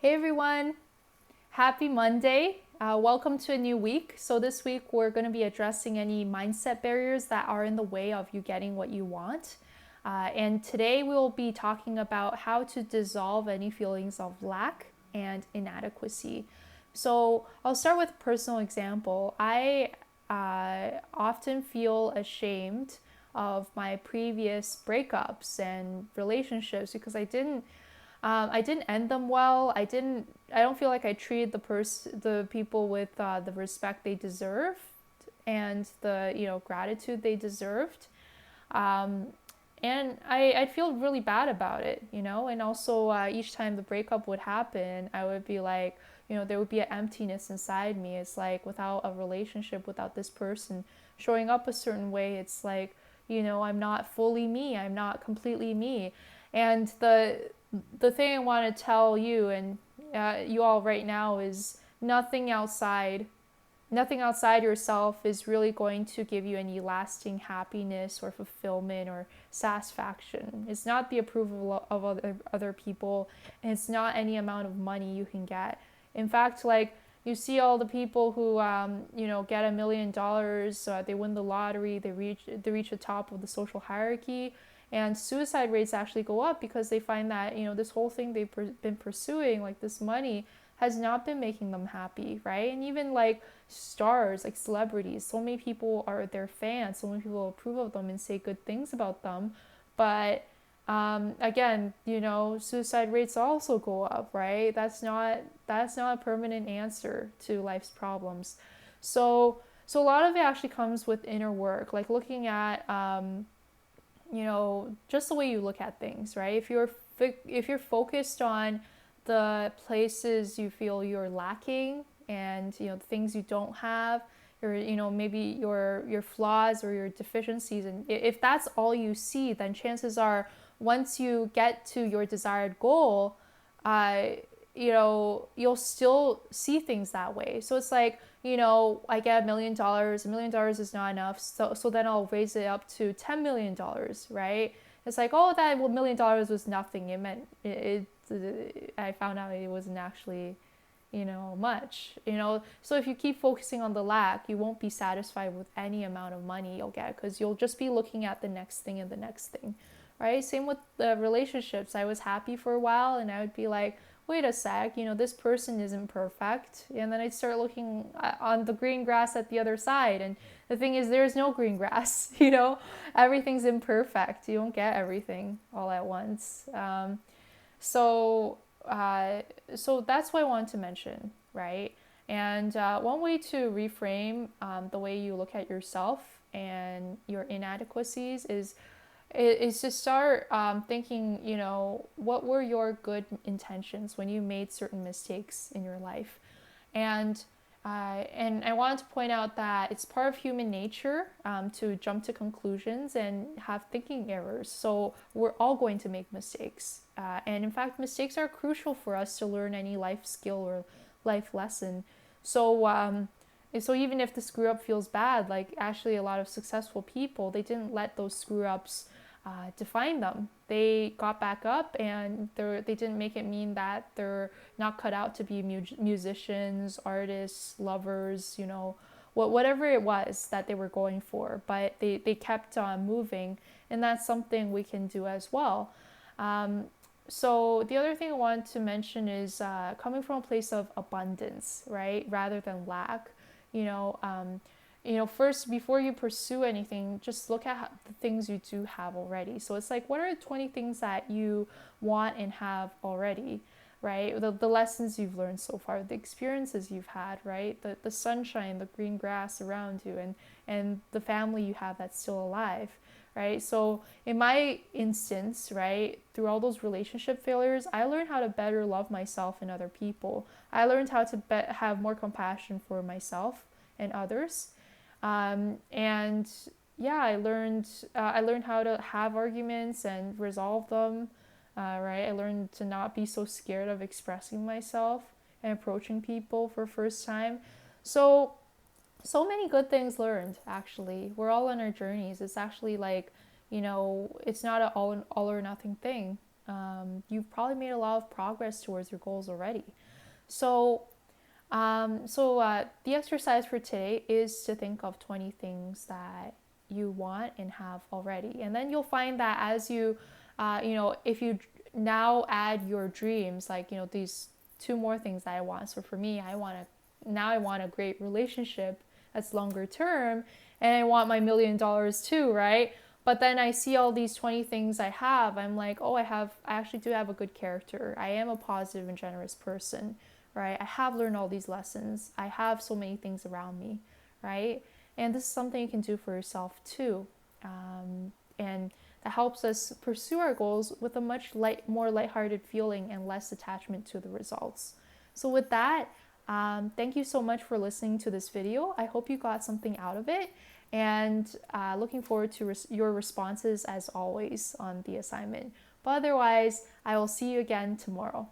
Hey everyone, happy Monday. Welcome to a new week. So, this week we're going to be addressing any mindset barriers that are in the way of you getting what you want. And today we'll be talking about how to dissolve any feelings of lack and inadequacy. So, I'll start with a personal example. I often feel ashamed of my previous breakups and relationships because I didn't end them well. I don't feel like I treated the people with the respect they deserved and the gratitude they deserved. Um, and I'd feel really bad about it, And also, each time the breakup would happen, I would be like, there would be an emptiness inside me. It's like without a relationship, without this person showing up a certain way, it's like, I'm not fully me. I'm not completely me. And the thing I want to tell you and you all right now is nothing outside yourself is really going to give you any lasting happiness or fulfillment or satisfaction. It's not the approval of other people, and it's not any amount of money you can get. In fact, like you see all the people who get $1 million, they win the lottery, they reach the top of the social hierarchy, and suicide rates actually go up because they find that this whole thing they've been pursuing, like this money, has not been making them happy, right? And even like stars, like celebrities, so many people are their fans, so many people approve of them and say good things about them, but again, suicide rates also go up, right? That's not a permanent answer to life's problems. So a lot of it actually comes with inner work, like looking at just the way you look at things, right? If you're focused on the places you feel you're lacking and the things you don't have, or maybe your flaws or your deficiencies, and if that's all you see, then chances are once you get to your desired goal, uh, you'll still see things that way. So it's like, I get $1 million. $1 million is not enough. So then I'll raise it up to $10 million, right? It's like, oh, that $1 million was nothing. It meant I found out it wasn't actually, much. So if you keep focusing on the lack, you won't be satisfied with any amount of money you'll get because you'll just be looking at the next thing and the next thing, right? Same with the relationships. I was happy for a while and I would be like, wait a sec, this person isn't perfect. And then I'd start looking on the green grass at the other side. And the thing is, there's no green grass, everything's imperfect. You don't get everything all at once. So, so that's what I wanted to mention, right? And one way to reframe the way you look at yourself and your inadequacies is to start thinking, what were your good intentions when you made certain mistakes in your life? And and I wanted to point out that it's part of human nature to jump to conclusions and have thinking errors. So we're all going to make mistakes. And in fact, mistakes are crucial for us to learn any life skill or life lesson. So, so even if the screw up feels bad, like actually a lot of successful people, they didn't let those screw ups define them. They got back up, and they didn't make it mean that they're not cut out to be musicians, artists, lovers, whatever it was that they were going for. But they kept on moving, and that's something we can do as well. So the other thing I want to mention is coming from a place of abundance, right, rather than lack. You know, um, first before you pursue anything, just look at the things you do have already. So it's like, what are 20 things that you want and have already, right? The lessons you've learned so far, the experiences you've had, right? The sunshine, the green grass around you, and the family you have that's still alive, right? So in my instance, right, through all those relationship failures, I learned how to better love myself and other people. I learned how to have more compassion for myself and others. And yeah, I learned how to have arguments and resolve them. Right, I learned to not be so scared of expressing myself and approaching people for first time. So so many good things learned. Actually, we're all on our journeys. It's actually like, it's not an all or nothing thing. you've probably made a lot of progress towards your goals already. So, the exercise for today is to think of 20 things that you want and have already. And then you'll find that as you, if you now add your dreams, like, these two more things that I want. So for me, I want a great relationship that's longer term, and I want my $1,000,000 too, right? But then I see all these 20 things I have. I'm like, oh, I actually do have a good character. I am a positive and generous person, right? I have learned all these lessons. I have so many things around me, right? And this is something you can do for yourself too. And that helps us pursue our goals with a much more lighthearted feeling and less attachment to the results. So with that, thank you so much for listening to this video. I hope you got something out of it, and looking forward to your responses as always on the assignment. But otherwise, I will see you again tomorrow.